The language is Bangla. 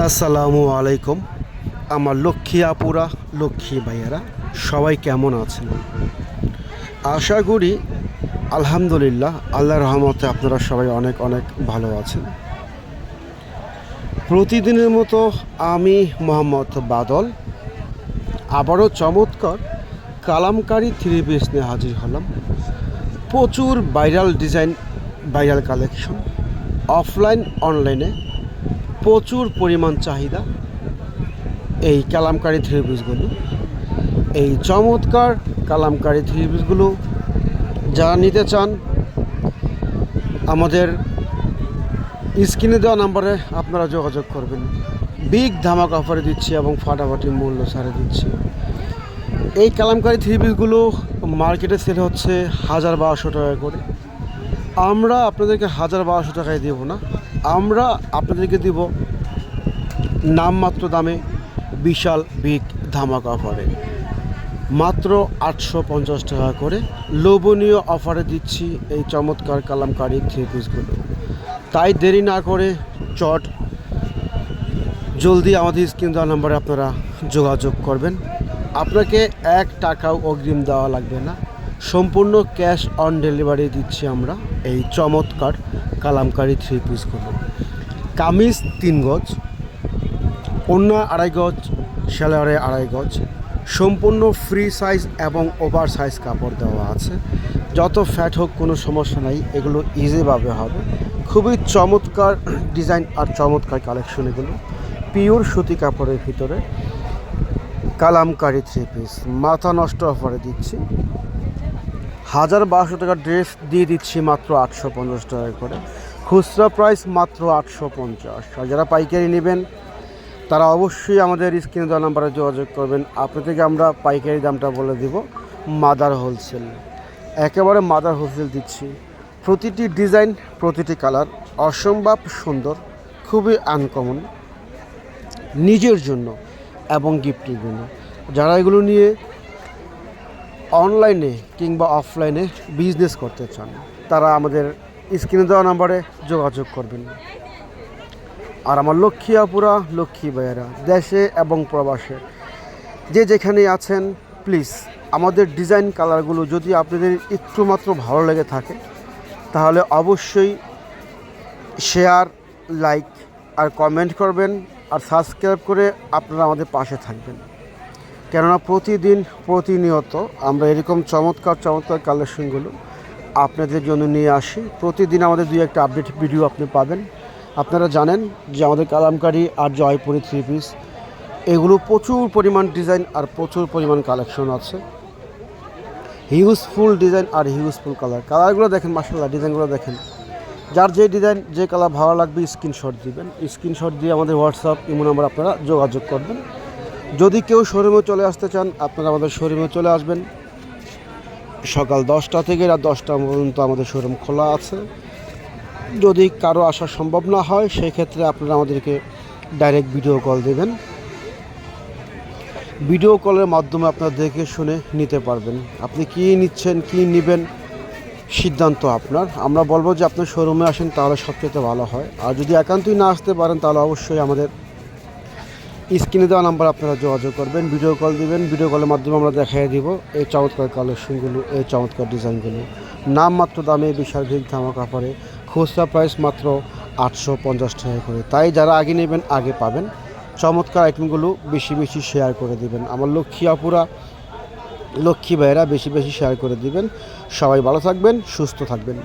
আসসালামু আলাইকুম। আমার লক্ষ্মী আপুরা, লক্ষ্মী ভাইয়ারা সবাই কেমন আছেন? আশা করি আলহামদুলিল্লাহ, আল্লাহর রহমতে আপনারা সবাই অনেক অনেক ভালো আছেন। প্রতিদিনের মতো আমি মোহাম্মদ বাদল আবারও চমৎকার কালামকারী থ্রি পিস নিয়ে হাজির হলাম। প্রচুর viral design, viral collection, offline অনলাইনে প্রচুর পরিমাণ চাহিদা এই কালামকারী থ্রি পিসগুলো। এই চমৎকার কালামকারী থ্রি পিসগুলো যারা নিতে চান আমাদের স্ক্রিনে দেওয়া নাম্বারে আপনারা যোগাযোগ করবেন। বিগ ধামাক অফারে দিচ্ছি এবং ফাটাফাটি মূল্য ছাড়ে দিচ্ছি। এই কালামকারী থ্রি পিসগুলো মার্কেটে সেল হচ্ছে ১,০১২০০ টাকা করে। আমরা আপনাদেরকে ১,১২০০ টাকায় দেব না, আমরা আপনাদেরকে দিব নামমাত্র দামে বিশাল বিগ ধামাক অফারে মাত্র ৮৫০ টাকা করে লোভনীয় অফারে দিচ্ছি এই চমৎকার কালামকারী থ্রি পিসগুলো। তাই দেরি না করে চট জলদি আমাদের স্ক্রিন দেওয়া নাম্বারে আপনারা যোগাযোগ করবেন। আপনাকে ১ টাকাও অগ্রিম দেওয়া লাগবে না, সম্পূর্ণ ক্যাশ অন ডেলিভারি দিচ্ছি আমরা এই চমৎকার কালামকারী থ্রি পিসগুলো। কামিজ ৩ গজ, ওড়না ২.৫ গজ, সেলারে ২.৫ গজ, সম্পূর্ণ ফ্রি সাইজ এবং ওভার সাইজ কাপড় দেওয়া আছে। যত ফ্যাট হোক কোনো সমস্যা নাই, এগুলো ইজিভাবে হবে। খুবই চমৎকার ডিজাইন আর চমৎকার কালেকশন এগুলো। পিওর সুতি কাপড়ের ভিতরে কালামকারী থ্রি পিস মাথা নষ্ট অফারে দিচ্ছি। ১,১২০০ টাকার ড্রেস দিয়ে দিচ্ছি মাত্র ৮৫০ টাকা করে। খুচরা প্রাইস মাত্র ৮৫০। আর যারা পাইকারি নেবেন তারা অবশ্যই আমাদের স্ক্রিনে দেওয়া নাম্বারে যোগাযোগ করবেন। আপনাদেরকে আমরা পাইকারি দামটা বলে দিব মাদার হোলসেল, একেবারে মাদার হোলসেল দিচ্ছি। প্রতিটি ডিজাইন, প্রতিটি কালার অসম্ভব সুন্দর, খুবই আনকমন নিজের জন্য এবং গিফটের জন্য। যারা এগুলো নিয়ে অনলাইনে কিংবা অফলাইনে বিজনেস করতে চান তারা আমাদের স্ক্রিনে দেওয়া নাম্বারে যোগাযোগ করবেন। আর আমার লক্ষ্মী আপুরা, লক্ষ্মী ভাইয়েরা দেশে এবং প্রবাসে যে যেখানে আছেন, প্লিজ আমাদের ডিজাইন কালারগুলো যদি আপনাদের একটু মাত্র ভালো লেগে থাকে তাহলে অবশ্যই শেয়ার, লাইক আর কমেন্ট করবেন। আর সাবস্ক্রাইব করে আপনারা আমাদের পাশে থাকবেন, কেননা প্রতিদিন প্রতিনিয়ত আমরা এরকম চমৎকার চমৎকার কালেকশনগুলো আপনাদের জন্য নিয়ে আসি। প্রতিদিন আমাদের ২-১টা আপডেট ভিডিও আপনি পাবেন। আপনারা জানেন যে আমাদের কালামকারী আর জয়পুরি থ্রি পিস এগুলো প্রচুর পরিমাণ ডিজাইন আর প্রচুর পরিমাণ কালেকশন আছে। হিউজফুল ডিজাইন আর হিউজফুল কালারগুলো দেখেন, মাশাআল্লাহ ডিজাইনগুলো দেখেন। যার যে ডিজাইন, যে কালার ভালো লাগবে স্ক্রিনশট দিবেন। স্ক্রিনশট দিয়ে আমাদের হোয়াটসঅ্যাপ, ইমো নাম্বার আপনারা যোগাযোগ করবেন। যদি কেউ শোরুমে চলে আসতে চান আপনারা আমাদের শোরুমে চলে আসবেন। সকাল 10টা থেকে রাত 10টা পর্যন্ত আমাদের শোরুম খোলা আছে। যদি কারো আসা সম্ভব না হয় সেই ক্ষেত্রে আপনারা আমাদেরকে ডাইরেক্ট ভিডিও কল দেবেন। ভিডিও কলের মাধ্যমে আপনারা দেখে শুনে নিতে পারবেন। আপনি কী নিচ্ছেন, কী নেবেন সিদ্ধান্ত আপনার। আমরা বলবো যে আপনি শোরুমে আসেন, তাহলে সবচেয়ে ভালো হয়। আর যদি একান্তই না আসতে পারেন তাহলে অবশ্যই আমাদের স্ক্রিনে দেওয়া নাম্বার আপনারা যোগাযোগ করবেন, ভিডিও কল দিবেন। ভিডিও কলের মাধ্যমে আমরা দেখিয়ে দিব এই চমৎকার কালেকশনগুলো, এই চমৎকার ডিজাইনগুলো নামমাত্র দামে বিশাল ভিগ ধামাক অফারে। খুচরা প্রাইস মাত্র ৮৫০ টাকা করে। তাই যারা আগে নেবেন আগে পাবেন। চমৎকার আইটেমগুলো বেশি বেশি শেয়ার করে দিবেন। আমার লক্ষ্মী আপুরা, লক্ষ্মী ভাইয়েরা বেশি বেশি শেয়ার করে দিবেন। সবাই ভালো থাকবেন, সুস্থ থাকবেন।